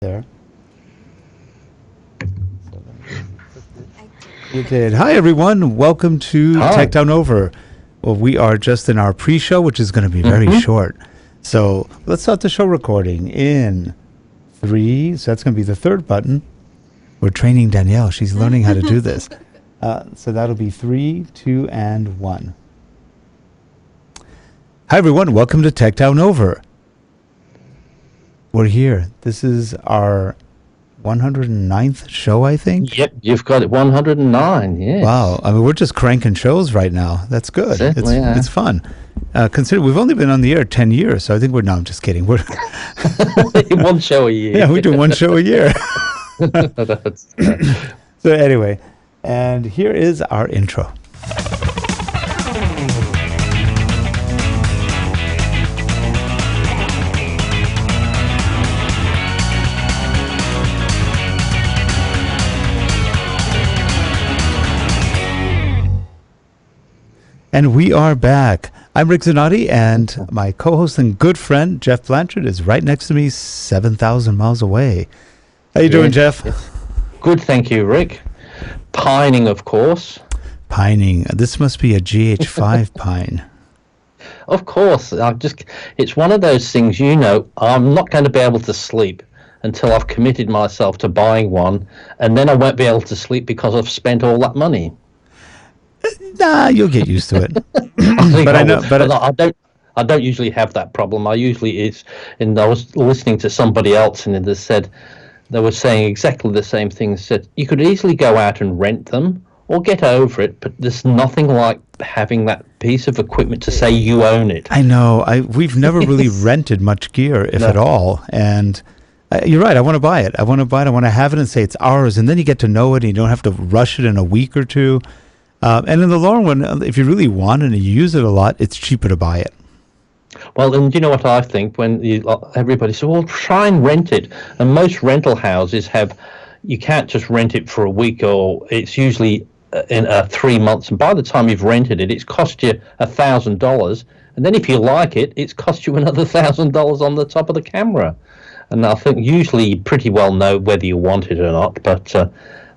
There. You did. Hi, everyone. Welcome to Hi. Tech Down Over. Well, we are just in our pre-show, which is going to be very short. So let's start the show recording in 3. So that's going to be the third button. We're training Danielle. She's learning how to do this. So that'll be 3, 2, and 1. Hi, everyone. Welcome to Tech Down Over. We're here. This is our 109th show, I think. Yep, you've got it 109, yes. Wow. I mean, we're just cranking shows right now. That's good. Certainly, it's fun. Consider we've only been on the air 10 years, so I think I'm just kidding. We're one show a year. Yeah, we do one show a year. That's, So anyway, and here is our intro. And we are back. I'm Rick Zanotti, and my co-host and good friend, Jeff Blanchard, is right next to me, 7,000 miles away. How you doing, Jeff? Yes. Good, thank you, Rick. Pining, of course. Pining. This must be a GH5 pine. Of course. It's one of those things, I'm not going to be able to sleep until I've committed myself to buying one, and then I won't be able to sleep because I've spent all that money. Nah, you'll get used to it. I don't usually have that problem. I was listening to somebody else, and they were saying exactly the same thing. Said you could easily go out and rent them or get over it, but there's nothing like having that piece of equipment to say you own it. I know. We've never really rented much gear, if at all, and. You're right. I want to buy it. I want to have it and say it's ours, and then you get to know it, and you don't have to rush it in a week or two. And in the long run, if you really want it and you use it a lot, it's cheaper to buy it. Well, and you know what I think? When everybody says, well, try and rent it. And most rental houses you can't just rent it for a week, or it's usually in 3 months. And by the time you've rented it, it's cost you $1,000. And then if you like it, it's cost you another $1,000 on the top of the camera. And I think usually you pretty well know whether you want it or not, but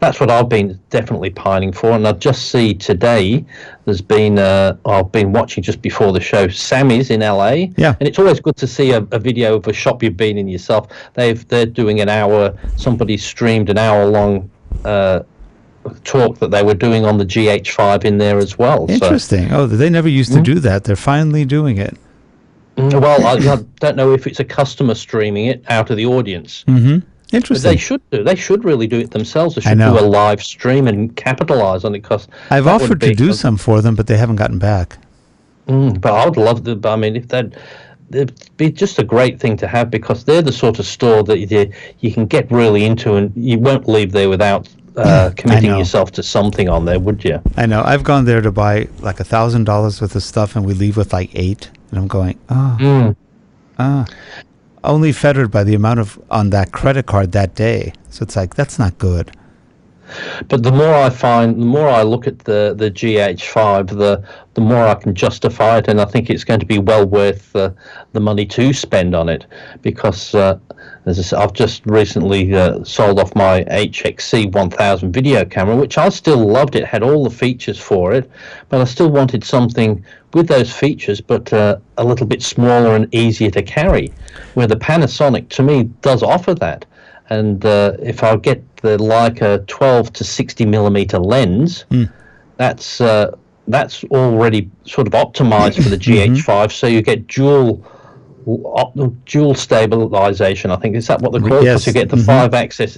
that's what I've been definitely pining for. And I just see today I've been watching just before the show, Sammy's in LA. Yeah. And it's always good to see a video of a shop you've been in yourself. They're doing somebody streamed an hour-long talk that they were doing on the GH5 in there as well. Interesting. So, they never used to do that. They're finally doing it. Well, I don't know if it's a customer streaming it out of the audience. Mm-hmm. Interesting. But they should do. They should really do it themselves. They should do a live stream and capitalize on it. Because I've offered to do some for them, but they haven't gotten back. But I would love to. I mean, it'd be just a great thing to have, because they're the sort of store that you can get really into, and you won't leave there without committing yourself to something on there, would you? I know. I've gone there to buy like $1,000 worth of stuff, and we leave with like 8. And I'm going, only fettered by the amount on that credit card that day. So it's like, that's not good. But the more I look at the GH5, the more I can justify it, and I think it's going to be well worth the money to spend on it, because as I said, I've just recently sold off my HXC 1000 video camera, which I still loved. It had all the features for it, but I still wanted something with those features, but a little bit smaller and easier to carry, where the Panasonic, to me, does offer that. And if I get the Leica 12 to 60 millimeter lens, that's already sort of optimized for the GH5, so you get dual stabilization. I think is that what they call it? Yes. So you get the 5-axis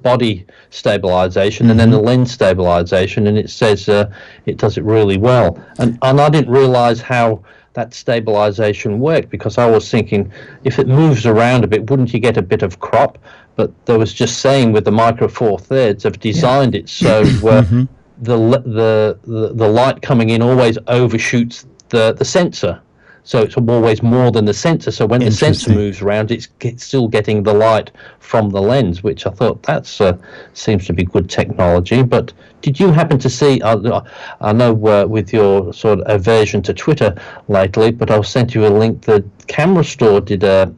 body stabilization and then the lens stabilization, and it says it does it really well. And I didn't realize how that stabilization worked, because I was thinking if it moves around a bit, wouldn't you get a bit of crop? But they was just saying with the Micro Four Thirds, have designed it so the light coming in always overshoots the sensor. So it's always more than the sensor. So when the sensor moves around, it's still getting the light from the lens, which I thought seems to be good technology. But did you happen to see, I know with your sort of aversion to Twitter lately, but I'll send you a link. The Camera Store did a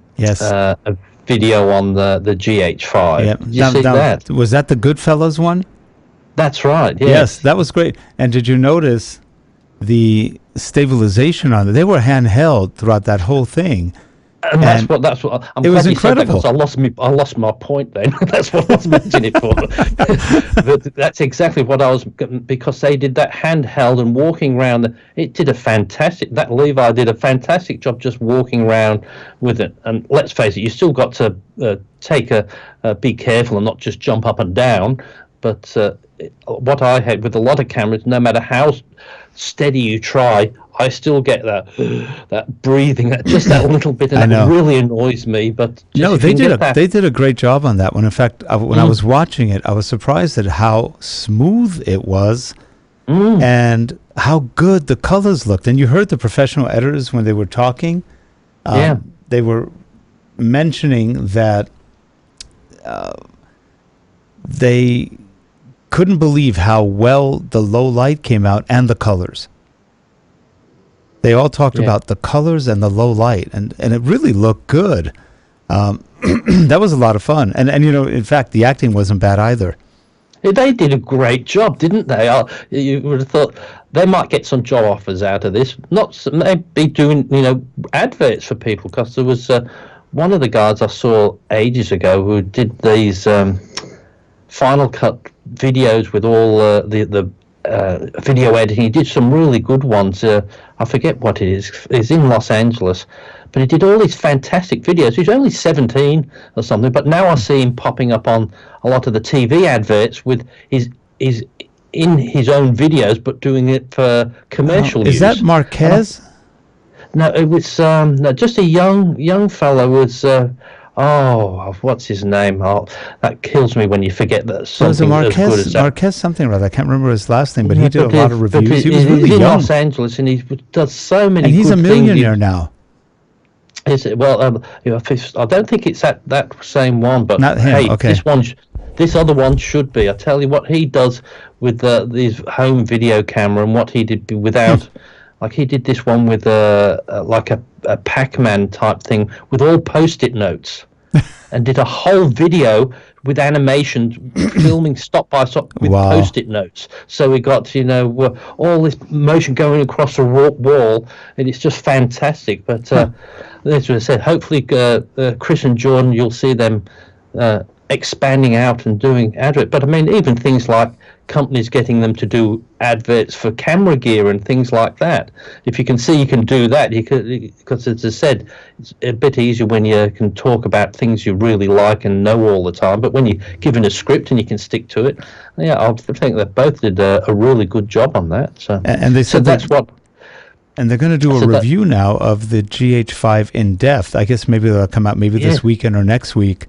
video on the GH5. Yep. Did you see that? Was that the Goodfellas one? That's right. Yes, that was great. And did you notice the stabilization on it? They were handheld throughout that whole thing. And that's what I'm it glad was you said that, incredible. because I lost my point then. That's what I was mentioning it for. But that's exactly what I was, because they did that handheld and walking around. It did that Levi did a fantastic job just walking around with it. And let's face it, you still got to be careful and not just jump up and down. But what I had with a lot of cameras, no matter how steady you try, I still get that breathing, just that little bit, and that really annoys me. But no, they did a great job on that one. In fact, when I was watching it, I was surprised at how smooth it was and how good the colors looked. And you heard the professional editors when they were talking. They were mentioning that they couldn't believe how well the low light came out and the colors. They all talked about the colors and the low light, and it really looked good. That was a lot of fun. And in fact, the acting wasn't bad either. They did a great job, didn't they? You would have thought they might get some job offers out of this. Maybe doing, adverts for people, because there was one of the guys I saw ages ago who did these Final Cut videos with all the video editing. He did some really good ones. I forget what it is. He's in Los Angeles, but he did all these fantastic videos. He's only 17 or something, but now I see him popping up on a lot of the TV adverts with his in his own videos, but doing it for commercial use. Is that Marquez? No, it was just a young fellow. Was what's his name? That kills me when you forget that something as good as that. Marquez something or other. I can't remember his last name, but he did a lot of reviews. He was really in young. Los Angeles, and he does so many. And he's good a millionaire now. Is it? Well, I don't think it's that same one, but not him. Hey, okay. This other one should be. I tell you what he does with his home video camera, and what he did without. Like he did this one with like a Pac-Man type thing with all Post-it notes, and did a whole video with animation, filming stop by stop with Post-it notes. So we got all this motion going across a wall, and it's just fantastic. But as I said, hopefully Chris and Jordan, you'll see them expanding out and doing adverts. But I mean, even things like companies getting them to do adverts for camera gear and things like that. If you can see you can do that, you could, because as I said, it's a bit easier when you can talk about things you really like and know all the time. But when you're given a script and you can stick to it, I think they both did a really good job on that. So, and they said that's what. And they're going to do a review now of the GH5 in depth. I guess maybe they'll come out this weekend or next week.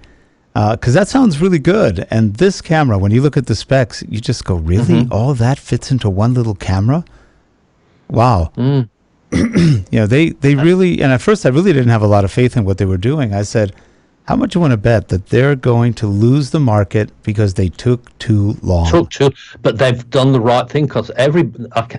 Because that sounds really good. And this camera, when you look at the specs, you just go, really? All that fits into one little camera? Wow. They really, and at first I really didn't have a lot of faith in what they were doing. I said, how much you want to bet that they're going to lose the market because they took too long? But they've done the right thing, because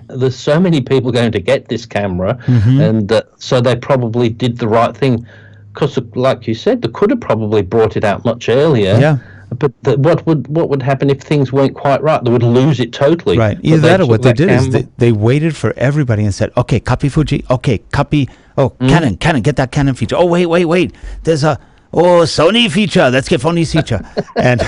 there's so many people going to get this camera, and so they probably did the right thing. Because, like you said, they could have probably brought it out much earlier. Yeah. But what would happen if things weren't quite right? They would lose it totally. Right. Either that or what they did is they waited for everybody and said, okay, copy Fuji. Okay, copy. Oh, Canon, get that Canon feature. Oh, wait. There's a Sony feature. Let's get Sony's feature. And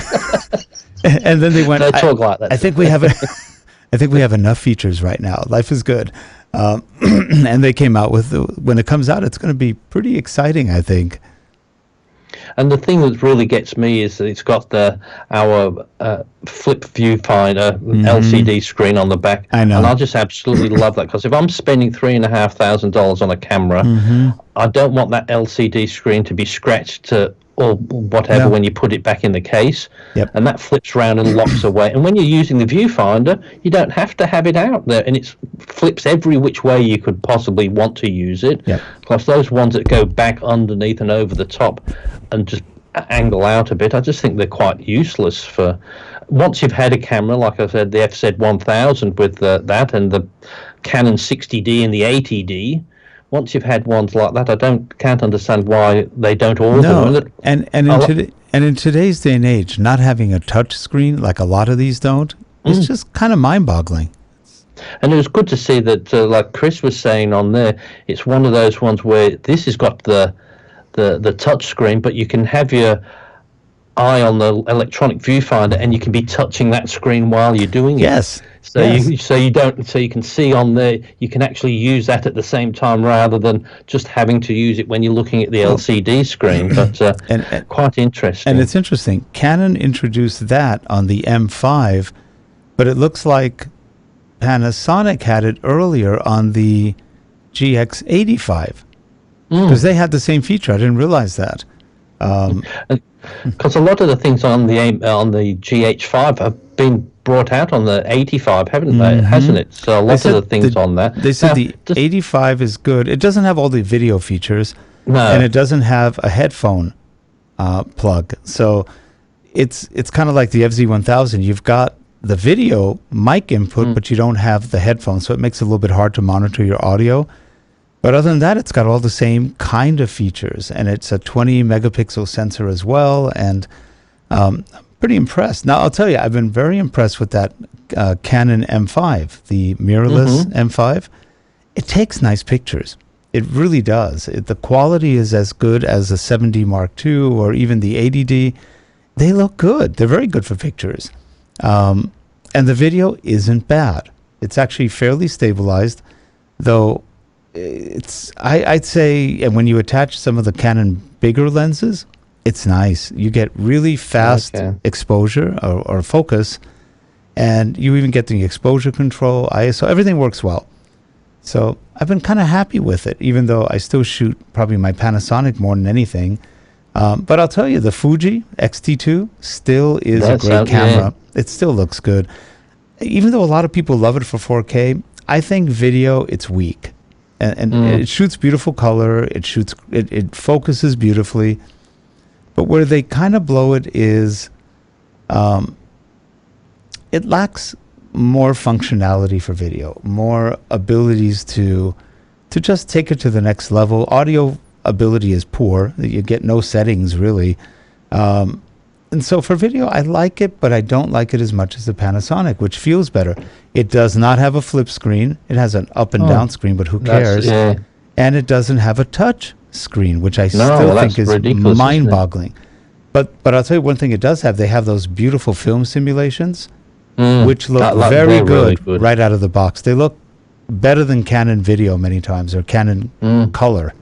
and then they went. They talk like that. I think we have enough features right now. Life is good. And they came out with, when it comes out, it's going to be pretty exciting, I think. And the thing that really gets me is that it's got our flip viewfinder LCD screen on the back. I know. And I just absolutely love that, because if I'm spending $3,500 on a camera, I don't want that LCD screen to be scratched or whatever when you put it back in the case. Yep. And that flips around and locks away. And when you're using the viewfinder, you don't have to have it out there, and it flips every which way you could possibly want to use it. Yep. Plus those ones that go back underneath and over the top and just angle out a bit, I just think they're quite useless for once you've had a camera, like I said, the FZ1000 with that, and the Canon 60D and the 80D. once you've had ones like that, can't understand why they don't order No, them. and in today's day and age, not having a touch screen like a lot of these don't, it's just kind of mind-boggling. And it was good to see that, like Chris was saying on there, it's one of those ones where this has got the touch screen, but you can have your eye on the electronic viewfinder, and you can be touching that screen while you're doing it. Yes. So you can see on there. You can actually use that at the same time rather than just having to use it when you're looking at the LCD screen. But and quite interesting. And it's interesting. Canon introduced that on the M5, but it looks like Panasonic had it earlier on the GX85 because they had the same feature. I didn't realize that. Because a lot of the things on the GH5 have been brought out on the 85, haven't they? Hasn't it? So a lot of the things on that. They said the 85 is good. It doesn't have all the video features, no, and it doesn't have a headphone plug. So it's kind of like the FZ1000. You've got the video mic input, but you don't have the headphones, so it makes it a little bit hard to monitor your audio. But other than that, it's got all the same kind of features, and it's a 20 megapixel sensor as well, and I'm pretty impressed. Now, I'll tell you, I've been very impressed with that Canon M5, the mirrorless M5. It takes nice pictures. It really does. The quality is as good as a 7D Mark II or even the 80D. They look good. They're very good for pictures. And the video isn't bad. It's actually fairly stabilized, though I'd say, and when you attach some of the Canon bigger lenses, it's nice. You get really fast exposure or focus, and you even get the exposure control, ISO, everything works well. So I've been kind of happy with it, even though I still shoot probably my Panasonic more than anything. But I'll tell you, the Fuji X-T2 still is a great camera. It still looks good. Even though a lot of people love it for 4K, I think video, it's weak. And it shoots beautiful color. It focuses beautifully. But where they kind of blow it is it lacks more functionality for video, more abilities to just take it to the next level. Audio ability is poor. You get no settings, really. And so for video, I like it, but I don't like it as much as the Panasonic, which feels better. It does not have a flip screen. It has an up and down screen, but who cares? And it doesn't have a touch screen, which I still think is mind-boggling. But I'll tell you one thing it does have. They have those beautiful film simulations, which look very good right out of the box. They look better than Canon video many times, or Canon color.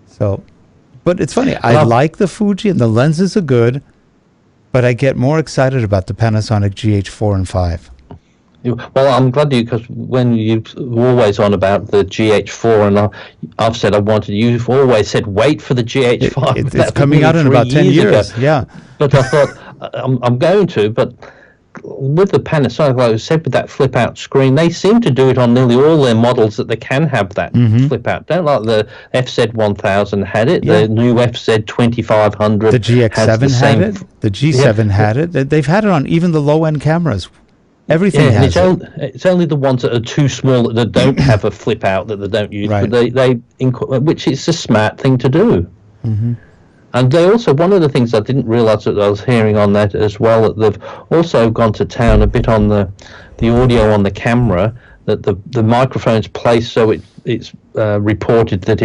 So, but it's funny. I like the Fuji, and the lenses are good. But I get more excited about the Panasonic GH4 and 5. Well, I'm glad because when you're always on about the GH4, and I've said I wanted, you've always said wait for the GH5. It's coming out in about 10 years. Ago. Yeah. But I thought I'm going to, but with the Panasonic, like I said, with that flip out screen, they seem to do it on nearly all their models that they can have that flip out. Don't like the FZ1000 had it, the new FZ2500. The GX7 had it, the G7 had it. They've had it on even the low end cameras. Everything has it. It's only the ones that are too small that don't have a flip out that they don't use, but which is a smart thing to do. And they also, one of the things I didn't realize that I was hearing on that as well, that they've also gone to town a bit on the audio on the camera, that the microphone's placed so it's reported that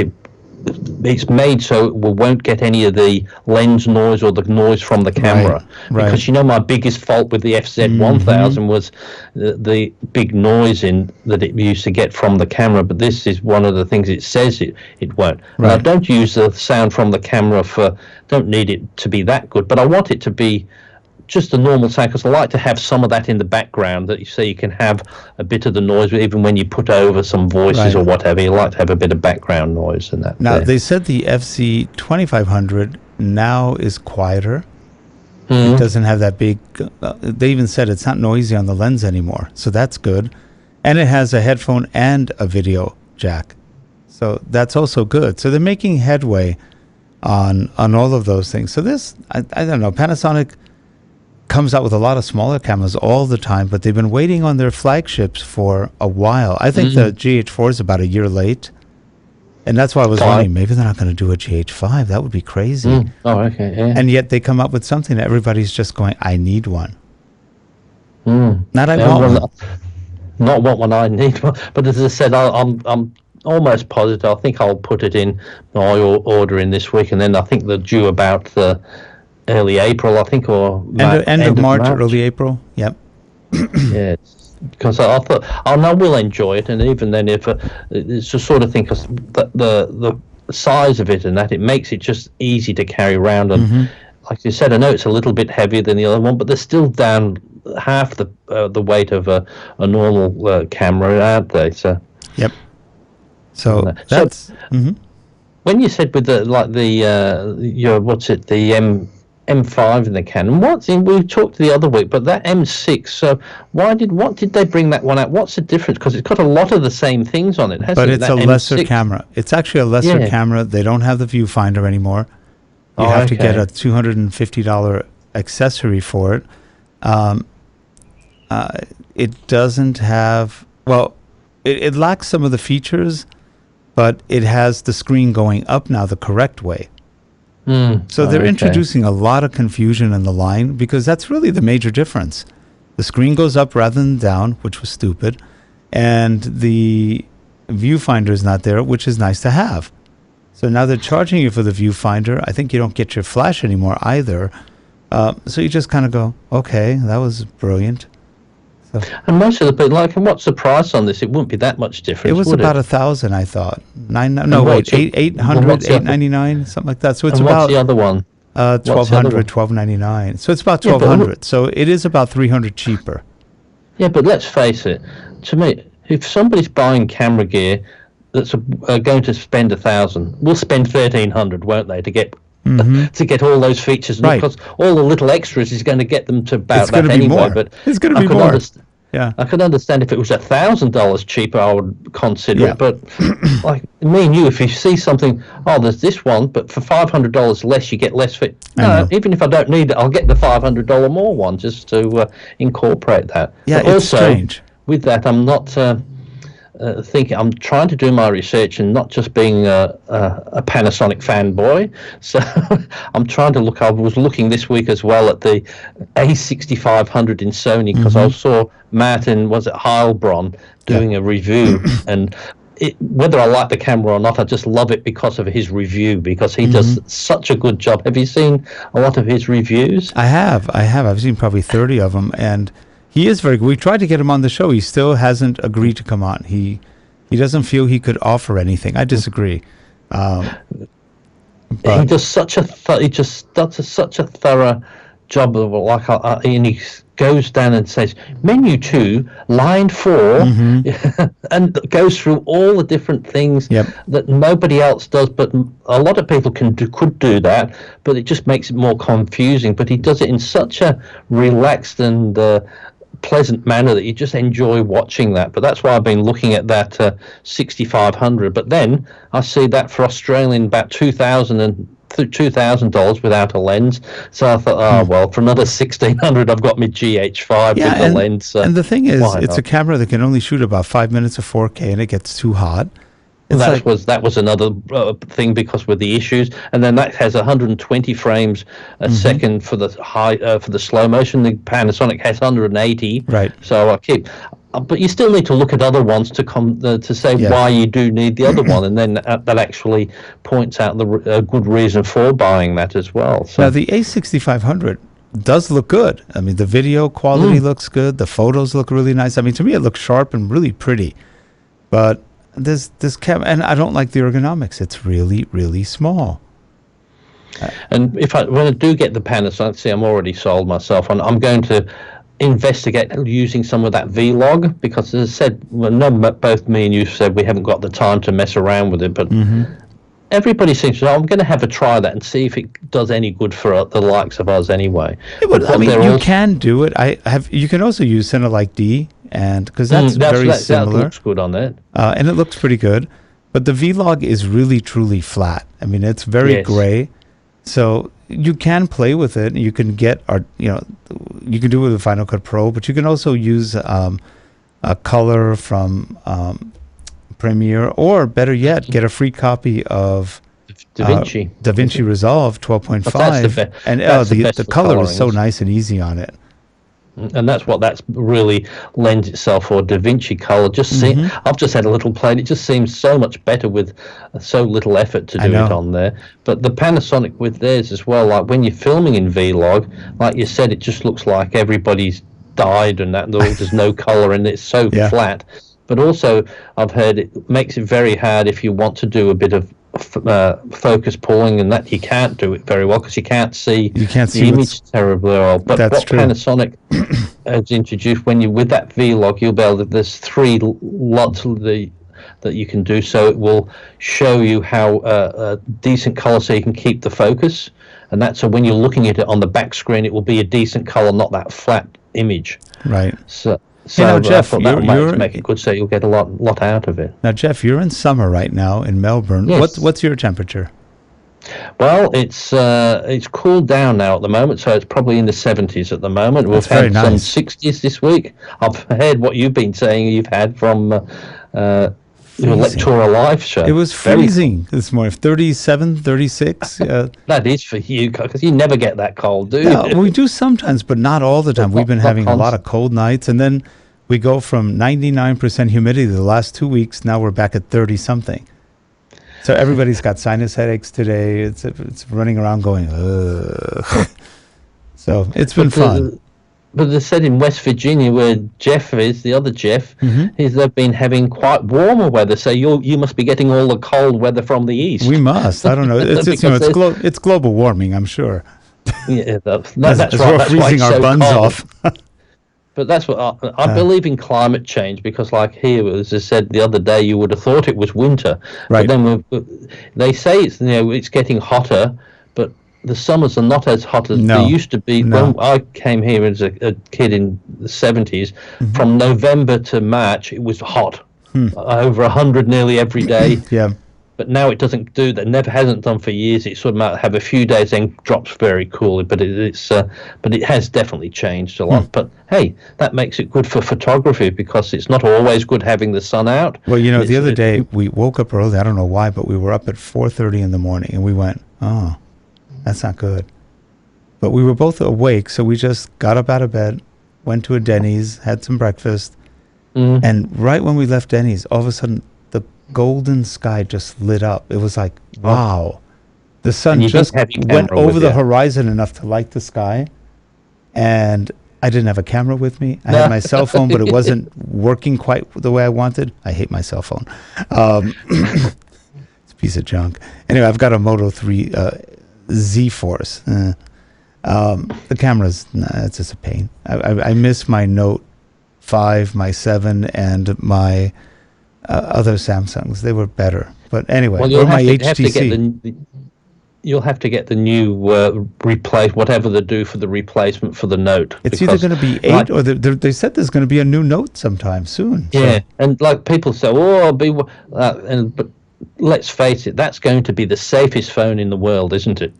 it's made so it won't get any of the lens noise or the noise from the camera. Because my biggest fault with the FZ1000 was the big noise that it used to get from the camera, but this is one of the things it says it won't. And I don't use the sound from the camera don't need it to be that good, but I want it to be just a normal sound, because I like to have some of that in the background, that you can have a bit of the noise, even when you put over some voices or whatever, you like to have a bit of background noise and that. Now, they said the FZ2500 now is quieter. It doesn't have that big, they even said it's not noisy on the lens anymore, so that's good. And it has a headphone and a video jack, so that's also good. So they're making headway on all of those things. So this, I don't know, Panasonic comes out with a lot of smaller cameras all the time, but they've been waiting on their flagships for a while. I think the GH4 is about a year late. And that's why I was Fine. wondering, maybe they're not going to do a GH5. That would be crazy. Oh, okay, yeah. And yet they come up with something that everybody's just going, I need one. Not I Yeah, want well, one. not want one, I need one. But as I said, I'm almost positive. I think I'll put it in my order in this week, and then I think they're due about the early April, I think, or End of March, early April. Yep. Yes. Because I thought I know we'll enjoy it, and even then, if it's the sort of thing, because the size of it and that, it makes it just easy to carry around. And like you said, I know it's a little bit heavier than the other one, but they're still down half the weight of a normal camera, aren't they? So Yep. So that's when you said with the what's it, the M5 in the Canon. We talked the other week, but that M6. So what did they bring that one out? What's the difference? Because it's got a lot of the same things on it, hasn't but it? it's That a lesser M6. camera. It's actually a lesser camera. They don't have the viewfinder anymore. You have to get a $250 accessory for it. It doesn't have, well, it lacks some of the features, but it has the screen going up now the correct way. So they're introducing a lot of confusion in the line, because that's really the major difference. The screen goes up rather than down, which was stupid, and the viewfinder is not there, which is nice to have. So now they're charging you for the viewfinder. I think you don't get your flash anymore either. So you just kind of go, okay, that was brilliant. So And most of the people and what's the price on this? It wouldn't be that much difference. it was would about it? 1,000, I thought. what's it- 800, what's the other- 899, something like that. So it's And about what's the other one? 1,200, 1,299. So it's about Yeah, but- 1,200. So it is about 300 cheaper. Yeah, but let's face it. To me, if somebody's buying camera gear that's going to spend 1,000, will spend 1,300, won't they, to get all those features? And Right. of course, all the little extras is going to get them to about It's gonna that be anyway. more. But It's gonna I be could more. Yeah, I could understand if it was $1,000 cheaper, I would consider Yeah. it. But like me and you, if you see something, there's this one, but for $500 less, you get less fit. I No, know. even if I don't need it, I'll get the $500 more one just to incorporate that. Yeah, But it's also, strange. with that, I'm not thinking. I'm trying to do my research and not just being a Panasonic fanboy. So I'm trying to look. I was looking this week as well at the A6500 in Sony, because I saw Martin, was it Heilbronn, doing a review, and whether I like the camera or not, I just love it because of his review, because he does such a good job. Have you seen a lot of his reviews? I have. I've seen probably 30 of them, and he is very good. We tried to get him on the show. He still hasn't agreed to come on. He doesn't feel he could offer anything. I disagree. He But does such a thorough job of and he goes down and says menu 2, line 4, and goes through all the different things Yep. that nobody else does. But a lot of people could do that, but it just makes it more confusing. But he does it in such a relaxed and pleasant manner that you just enjoy watching that. But that's why I've been looking at that 6500. But then I see that for Australian about $2,000 without a lens. So I thought, well, for another 1,600, I've got my GH5 with the lens. So and the thing is, why it's not? a camera that can only shoot about 5 minutes of 4K, and it gets too hot. It's That was another thing, because with the issues, and then that has 120 frames a second for the for the slow motion. The Panasonic has 180. Right. So I keep, but you still need to look at other ones to say why you do need the other one, and then that actually points out a good reason for buying that as well. So Now, the A6500 does look good. I mean, the video quality looks good. The photos look really nice. I mean, to me, it looks sharp and really pretty. But this camera, and I don't like the ergonomics. It's really, really small. And when I do get the Panasonic, see, I'm already sold myself, and I'm going to investigate using some of that vlog, because as I said, both me and you said we haven't got the time to mess around with it, but everybody seems to. I'm going to have a try that and see if it does any good for the likes of us anyway. I mean, you can do it. You can also use Cinelike D, and because that's very similar. That looks good on that. And it looks pretty good. But the vlog is really, truly flat. I mean, it's very gray. So you can play with it. You can you can do it with Final Cut Pro, but you can also use a color from Premiere, or better yet, get a free copy of DaVinci Resolve 12.5, and the color is so nice and easy on it. And that's really lends itself for DaVinci color. I've just had a little play. It just seems so much better with so little effort to do it on there. But the Panasonic with theirs as well, like when you're filming in Vlog, like you said, it just looks like everybody's died and that there's no color and it's so flat. But also, I've heard it makes it very hard if you want to do a bit of focus pulling, and that you can't do it very well because you can't see the image terribly well. But what Panasonic has introduced, when you with that Vlog, you'll be able to, there's 3 lots of that you can do, so it will show you how decent color, so you can keep the focus, and that's so when you're looking at it on the back screen, it will be a decent color, not that flat image. Right. So now, Jeff, that will make it good, so you'll get a lot out of it. Now, Jeff, you're in summer right now in Melbourne. Yes. What's your temperature? Well, it's cooled down now at the moment, so it's probably in the 70s at the moment. That's We've had very nice. some 60s this week. I've heard what you've been saying you've had from your Lectura Live show. It was freezing this morning, 37, 36. That is for you, because you never get that cold, do you? Yeah, we do sometimes, but not all the time. We've been having a lot of cold nights, and then we go from 99% humidity the last 2 weeks. Now we're back at 30-something. So everybody's got sinus headaches today. It's running around going, ugh. So it's been fun. But they said in West Virginia, where Jeff is, the other Jeff, they've been having quite warmer weather. So you must be getting all the cold weather from the east. We must. I don't know. It's global warming, I'm sure. Yeah, that's right. We're freezing our buns off. But that's what I believe in climate change, because like here, as I said the other day, you would have thought it was winter. Right. But then they say it's getting hotter, but the summers are not as hot as they used to be. When I came here as a kid in the 70s, from November to March, it was hot, over 100 nearly every day. Yeah. But now it doesn't do that. Never hasn't done for years. It sort of might have a few days, then drops very coolly. But it has definitely changed a lot. But hey, that makes it good for photography, because it's not always good having the sun out. Well, the other day we woke up early. I don't know why, but we were up at 4:30 in the morning, and we went, oh, that's not good. But we were both awake, so we just got up out of bed, went to a Denny's, had some breakfast, and right when we left Denny's, all of a sudden, golden sky just lit up. It was like, wow. The sun just went over the horizon enough to light the sky. And I didn't have a camera with me. I had my cell phone, but it wasn't working quite the way I wanted. I hate my cell phone. It's a piece of junk. Anyway, I've got a Moto 3 Z-Force. The camera's, it's just a pain. I miss my Note 5, my 7, and my other Samsungs. They were better. But anyway, well, you'll have to get the new replace, whatever they do for the replacement for the Note. It's either going to be 8 or they said there's going to be a new Note sometime soon. Yeah, so. And like people say, but let's face it, that's going to be the safest phone in the world, isn't it?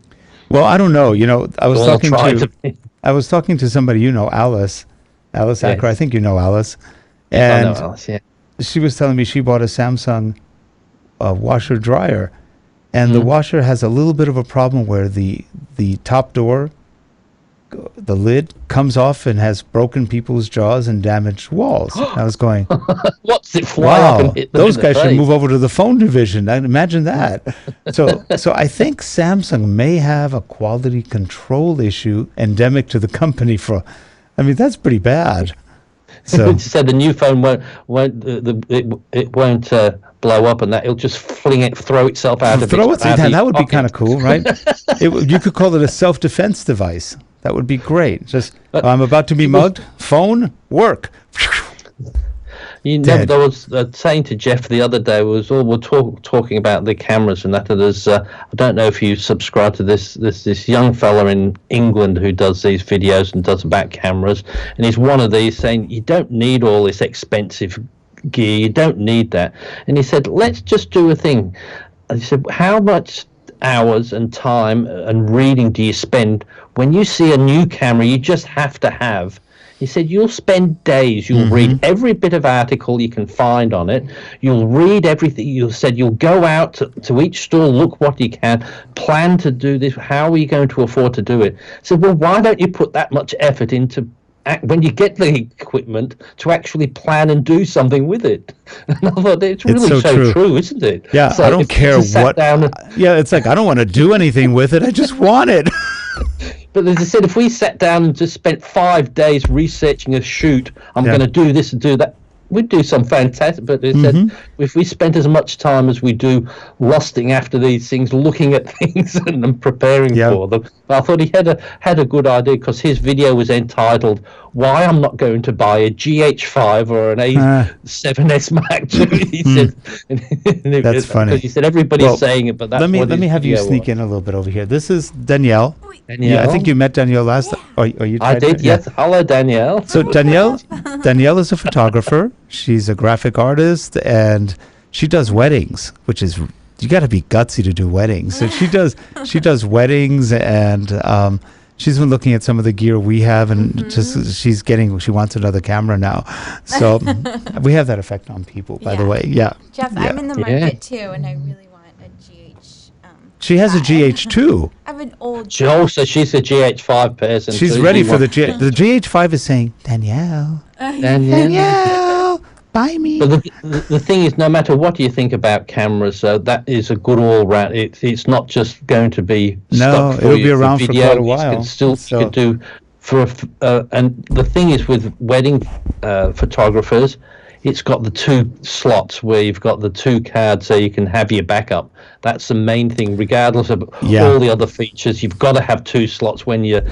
Well, I don't know. I was talking to somebody, Alice Acker. I think you know Alice. And I know Alice, yeah. She was telling me she bought a Samsung washer dryer, and the washer has a little bit of a problem where the top door, the lid, comes off and has broken people's jaws and damaged walls. I was going, what's it fly wow, up and hit them those in the guys should face? move over to the phone division. Imagine that. So I think Samsung may have a quality control issue endemic to the company that's pretty bad. So said the new phone won't blow up, and that it'll just throw itself out of its that would be kind of cool, right? You could call it a self-defense device. That would be great. Just I'm about to be mugged. Phone work. There was saying to Jeff the other day we're talking about the cameras and that. There's I don't know if you subscribe to this young fella in England who does these videos and does about cameras, and he's one of these saying you don't need all this expensive gear, you don't need that. And he said, let's just do a thing. And he said, how much hours and time and reading do you spend when you see a new camera you just have to have? He said, you'll spend days, you'll read every bit of article you can find on it, you'll read everything, you said you'll go out to each store, look what you can, plan to do this, how are you going to afford to do it? I said, well, why don't you put that much effort into when you get the equipment to actually plan and do something with it? And I thought, it's really so true, isn't it? Yeah, so I don't care what. Yeah, it's like, I don't want to do anything with it. I just want it. But as I said, if we sat down and just spent 5 days researching a shoot, I'm going to do this and do that, we'd do some fantastic. But as I said, if we spent as much time as we do lusting after these things, looking at things and preparing for them, I thought he had a good idea, because his video was entitled "Why I'm Not Going to Buy a GH5 or an A7S Mark II." He said, that's funny. Because he said everybody's saying it, but that's let me have you sneak in a little bit over here. This is Danielle. Danielle. Yeah, I think you met Danielle last time. Or you I did, yes. Yeah. Hello, Danielle. So Danielle is a photographer. She's a graphic artist, and she does weddings, which is, you got to be gutsy to do weddings. So she does weddings, and she's been looking at some of the gear we have, and she wants another camera now. So we have that effect on people, by the way. Yeah. Jeff, I'm in the market too, and I really want a GH. She has a GH2. I have an old. So she's a GH5 person. She's ready for the GH5 is saying, Danielle, buy me. But the thing is, no matter what you think about cameras, that is a good all round. It's not just going to be stuck for it'll be around for quite a while. You could do and the thing is with wedding photographers, it's got the 2 slots where you've got the 2 cards, so you can have your backup. That's the main thing, regardless of all the other features. You've got to have 2 slots when your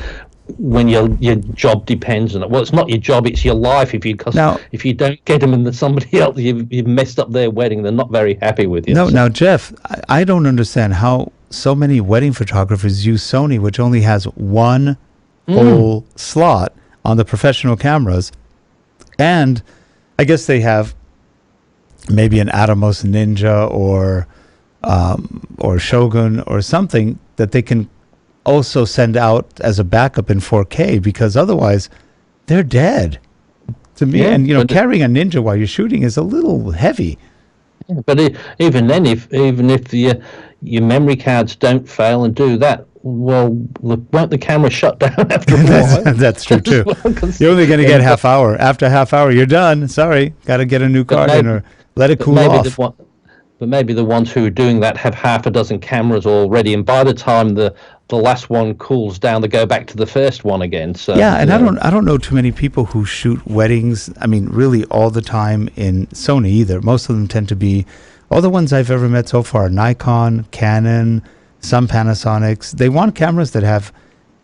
job depends on it. Well, it's not your job; it's your life. If you don't get them and somebody else, you've messed up their wedding. They're not very happy with you. No, now Jeff, I don't understand how so many wedding photographers use Sony, which only has 1 whole slot on the professional cameras, and I guess they have maybe an Atomos Ninja or Shogun or something that they can also send out as a backup in 4K, because otherwise they're dead to me. And carrying a Ninja while you're shooting is a little heavy. Yeah, but even then, even if your memory cards don't fail and do that, well, won't the camera shut down after a while? That's true too. You're only going to get half hour. After half hour, you're done. Sorry, got to get a new card in or let it cool off. But maybe the ones who are doing that have half a dozen cameras already, and by the time the last one cools down, they go back to the first one again. So and I don't know too many people who shoot weddings. I mean, really all the time in Sony either. Most of them tend to be, all the ones I've ever met so far, Nikon, Canon, some Panasonics. They want cameras that have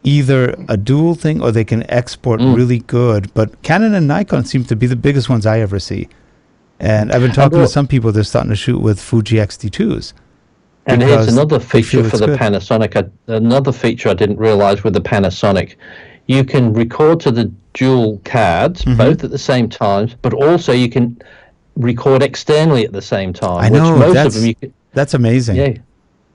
either a dual thing or they can export really good. But Canon and Nikon seem to be the biggest ones I ever see. And I've been talking to some people, they're starting to shoot with Fuji X-T2s. And here's another feature for the Panasonic. Another feature I didn't realize with the Panasonic. You can record to the dual cards, both at the same time, but also you can record externally at the same time. I know, that's amazing. Yeah,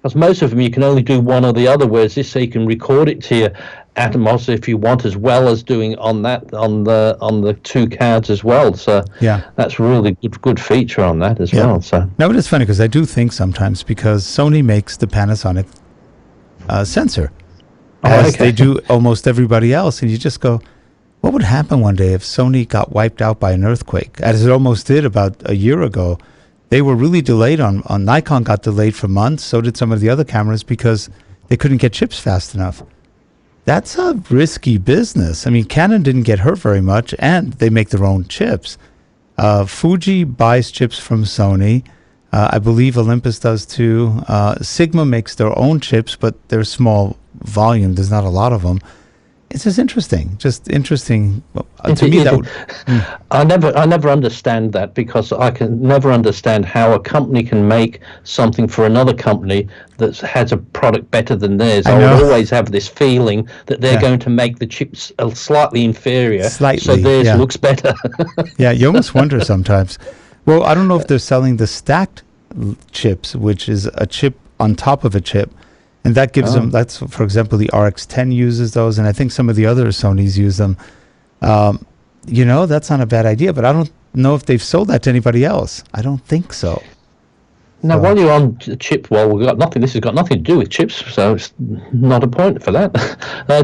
because most of them you can only do one or the other, whereas this, so you can record it to your Atomos if you want, as well as doing on the 2 cards as well. So that's really good feature on that as well. So now it is funny because I do think sometimes, because Sony makes the Panasonic sensor as they do almost everybody else, and you just go, what would happen one day if Sony got wiped out by an earthquake, as it almost did about a year ago? They were really delayed on Nikon, got delayed for months. So did some of the other cameras, because they couldn't get chips fast enough. That's a risky business. I mean, Canon didn't get hurt very much, and they make their own chips. Fuji buys chips from Sony. I believe Olympus does too. Sigma makes their own chips, but they're small volume. There's not a lot of them. It's just interesting. To me, I never understand that, because I can never understand how a company can make something for another company that has a product better than theirs. I would always have this feeling that they're going to make the chips slightly inferior, so theirs looks better. Yeah, you almost wonder sometimes. Well, I don't know if they're selling the stacked chips, which is a chip on top of a chip. And that gives them, that's, for example, the RX-10 uses those, and I think some of the other Sonys use them. that's not a bad idea, but I don't know if they've sold that to anybody else. I don't think so. Now, while you're on chip, we've got nothing. This has got nothing to do with chips, so it's not a point for that.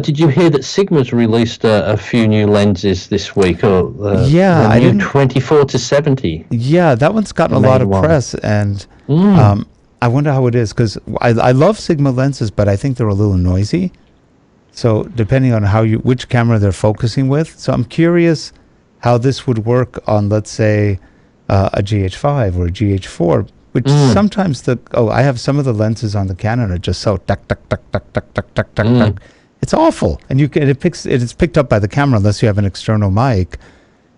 Did you hear that Sigma's released a few new lenses this week? Or I didn't. 24 to 70. Yeah, that one's gotten a lot of press, and I wonder how it is, because I love Sigma lenses, but I think they're a little noisy. So depending on which camera they're focusing with, so I'm curious how this would work on, let's say, a GH5 or a GH4. Which sometimes I have some of the lenses on the Canon are just so tuck, tuck, tuck, tuck, tuck, tuck, tuck, tuck, tuck. It's awful, and it's picked up by the camera unless you have an external mic.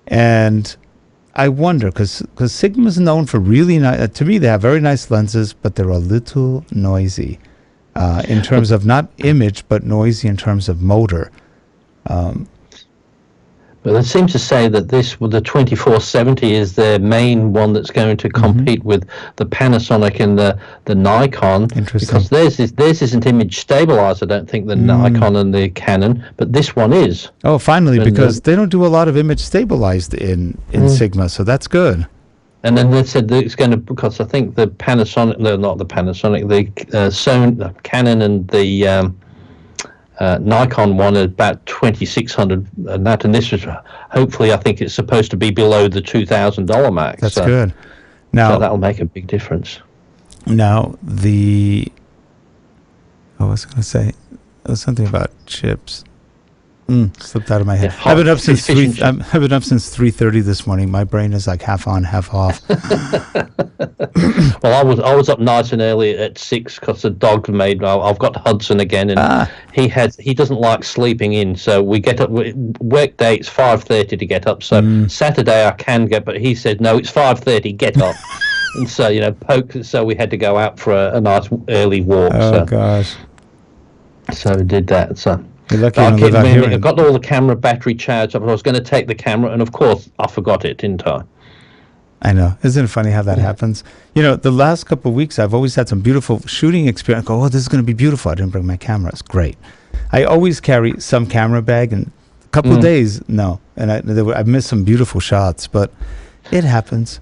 And I wonder, because Sigma's known for really nice. To me, they have very nice lenses, but they're a little noisy in terms of not image, but noisy in terms of motor. But they seem to say that the 2470 is their main one that's going to compete with the Panasonic and the Nikon. Interesting. Because theirs isn't image stabilized, I don't think, the Nikon and the Canon, but this one is. Oh, finally, because they don't do a lot of image stabilized in Sigma, so that's good. And then they said that it's going to, because I think the Panasonic, no, not the Panasonic, the Sony, the Canon and the Nikon one at about 2,600 and this was hopefully, I think it's supposed to be below the $2,000 mark. That's good. Now, so that'll make a big difference. Now I was going to say, there was something about chips. Slipped out of my head. Yeah, I've been up since 3:30 this morning. My brain is like half on, half off. Well, I was up nice and early at 6 because the dog made. I've got Hudson again, and he doesn't like sleeping in. So we get up. Work day it's 5:30 to get up. So Saturday I can get, but he said no, it's 5:30. Get up. And so so we had to go out for a nice early walk. Oh gosh. So we did that. So. You're lucky I got all the camera battery charged up. I was going to take the camera, and of course, I forgot it, didn't I? I know. Isn't it funny how that happens? The last couple of weeks, I've always had some beautiful shooting experience. I go, this is going to be beautiful. I didn't bring my camera. It's great. I always carry some camera bag, and a couple of days, no. And I've missed some beautiful shots, but it happens.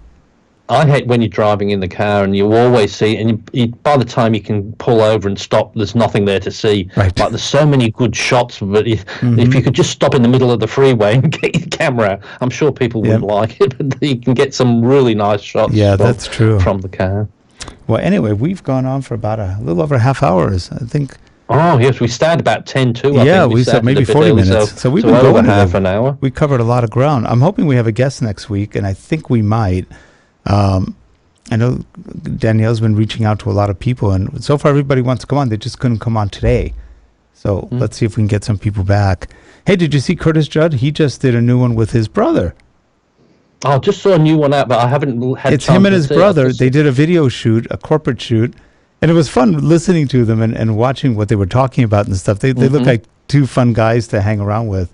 I hate when you're driving in the car and you always see, and by the time you can pull over and stop, there's nothing there to see. Right. Like there's so many good shots, but if you could just stop in the middle of the freeway and get your camera, I'm sure people wouldn't like it, but you can get some really nice shots. Yeah, that's true. From the car. Well, anyway, we've gone on for about a little over half hours, I think. Oh yes, we started about 10 too. I think we said maybe 40 minutes. So we've been over going half an hour. We covered a lot of ground. I'm hoping we have a guest next week, and I think we might. I know Danielle's been reaching out to a lot of people, and so far everybody wants to come on. They just couldn't come on today. So let's see if we can get some people back. Hey, did you see Curtis Judd? He just did a new one with his brother. I just saw a new one out, but I haven't had It's him and his brother. They did a video shoot, a corporate shoot, and it was fun listening to them and watching what they were talking about and stuff. They look like two fun guys to hang around with.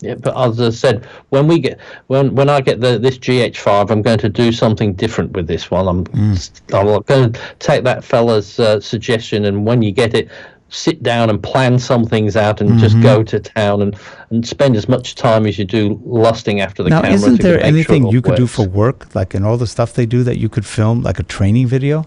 Yeah, but as I said, when I get this GH5, I'm going to do something different with this one. I'm going to take that fella's suggestion, and when you get it, sit down and plan some things out and just go to town and spend as much time as you do lusting after the camera. Now, isn't there anything you could do for work, like in all the stuff they do, that you could film, like a training video?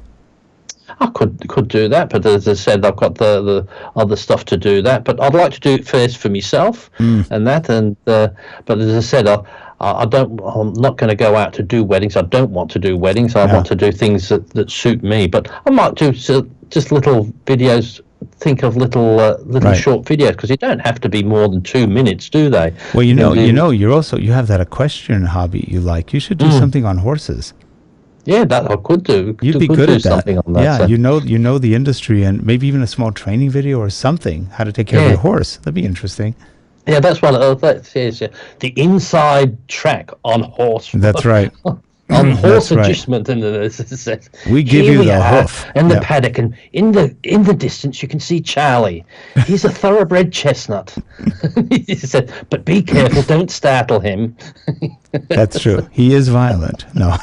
I could do that, but as I said, I've got the other stuff to do that. But I'd like to do it first for myself and that. And but as I said, I'm not going to go out to do weddings. I don't want to do weddings. I want to do things that suit me. But I might do just little videos. Think of little short videos, because you don't have to be more than 2 minutes, do they? Well, you have that equestrian hobby you like. You should do something on horses. Yeah, that I could do. You'd be good at that. On that. Yeah, so. you know the industry, and maybe even a small training video or something, how to take care of your horse. That'd be interesting. Yeah, that's one. The inside track on horse. That's right. On horse adjustment, and it we give you the hoof and the paddock, and in the distance you can see Charlie. He's a thoroughbred chestnut. He said, "But be careful, don't startle him." That's true. He is violent. No.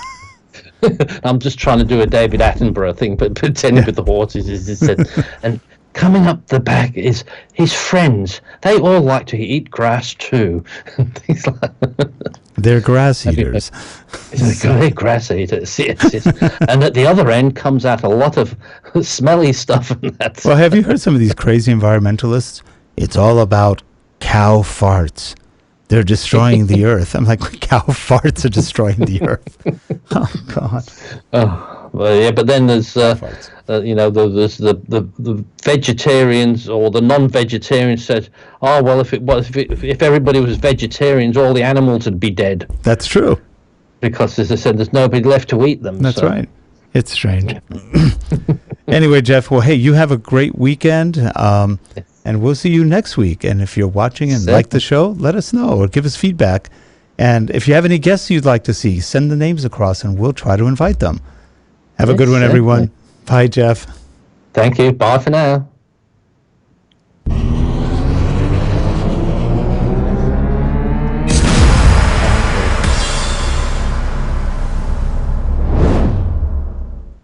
I'm just trying to do a David Attenborough thing, but pretending with the horses. He said, and coming up the back is his friends. They all like to eat grass too. Things like They're grass eaters. they're grass eaters, yes. And at the other end comes out a lot of smelly stuff. And that's Well, have you heard some of these crazy environmentalists? It's all about cow farts. They're destroying the earth. I'm like, cow farts are destroying the earth. Oh, God. well, yeah, but then there's Farts. there's the vegetarians or the non-vegetarians said, oh well, if everybody was vegetarians, all the animals would be dead That's true. because, as I said, there's nobody left to eat them. That's so. right. It's strange. Anyway, Jeff, well, hey, you have a great weekend, and we'll see you next week. And if you're watching and like the show, let us know or give us feedback. And if you have any guests you'd like to see, send the names across, and we'll try to invite them. Have a good one, everyone. Bye, Jeff. Thank you. Bye for now.